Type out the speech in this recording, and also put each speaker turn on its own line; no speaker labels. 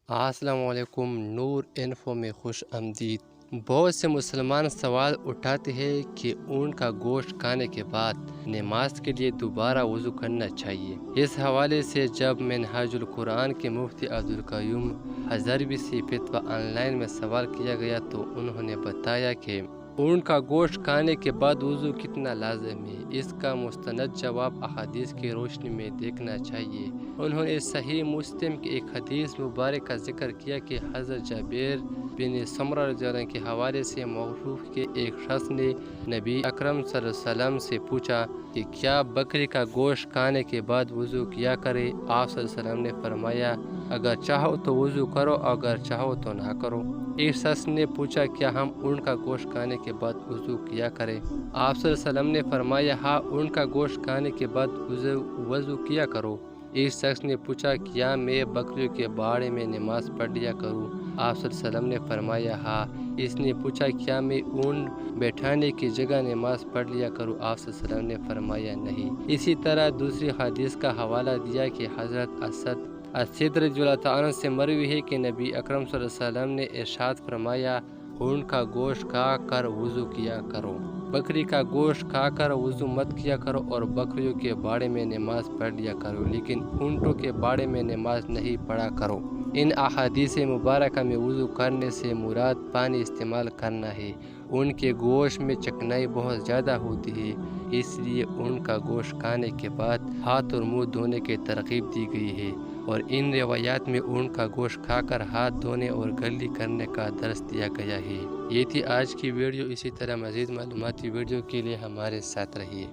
السلام علیکم، نور انفو میں خوش آمدید۔ بہت سے مسلمان سوال اٹھاتے ہیں کہ اونٹ کا گوشت کھانے کے بعد نماز کے لیے دوبارہ وضو کرنا چاہیے۔ اس حوالے سے جب منہاج القرآن کے مفتی عبدالقیوم ہزاروی سے فتویٰ آن لائن میں سوال کیا گیا تو انہوں نے بتایا کہ اونٹ کا گوشت کھانے کے بعد وضو کتنا لازم ہے۔ اس کا مستند جواب احادیث کی روشنی میں دیکھنا چاہیے۔ انہوں نے صحیح مسلم کی ایک حدیث مبارک کا ذکر کیا کہ حضرت جابر بن سمرہ رضی اللہ عنہ کے حوالے سے موصوف کہ ایک شخص نے نبی اکرم صلی اللہ علیہ وسلم سے پوچھا کہ کیا بکری کا گوشت کھانے کے بعد وضو کیا کرے؟ آپ صلی اللہ علیہ وسلم نے فرمایا اگر چاہو تو وضو کرو، اگر چاہو تو نہ کرو۔ ایک شخص نے پوچھا کیا ہم اونٹ کا گوشت کھانے کے بعد وضو کیا کریں؟ آپ صلی اللہ علیہ وسلم نے فرمایا ہاں، اونٹ کا گوشت کھانے کے بعد وضو کیا کرو۔ ایک شخص نے پوچھا کیا میں بکریوں کے باڑے میں نماز پڑھ لیا کروں؟ آپ صلی اللہ علیہ وسلم نے فرمایا ہاں۔ اس نے پوچھا کیا میں اونٹ بیٹھانے کی جگہ نماز پڑھ لیا کروں؟ آپ صلی اللہ علیہ وسلم نے فرمایا نہیں۔ اسی طرح دوسری حدیث کا حوالہ دیا کہ حضرت اسد رضی اللہ تعالیٰ عنہ سے مروی ہے کہ نبی اکرم صلی اللہ علیہ وسلم نے ارشاد فرمایا اونٹ کا گوشت کھا کر وضو کیا کرو، بکری کا گوشت کھا کر وضو مت کیا کرو، اور بکریوں کے باڑے میں نماز پڑھ لیا کرو لیکن اونٹوں کے باڑے میں نماز نہیں پڑھا کرو۔ ان احادیث مبارکہ میں وضو کرنے سے مراد پانی استعمال کرنا ہے۔ ان کے گوشت میں چکنائی بہت زیادہ ہوتی ہے، اس لیے ان کا گوشت کھانے کے بعد ہاتھ اور منہ دھونے کی ترغیب دی گئی ہے، اور ان روایات میں اونٹ کا گوشت کھا کر ہاتھ دھونے اور گلی کرنے کا درس دیا گیا ہے۔ یہ تھی آج کی ویڈیو۔ اسی طرح مزید معلوماتی ویڈیو کے لیے ہمارے ساتھ رہیے۔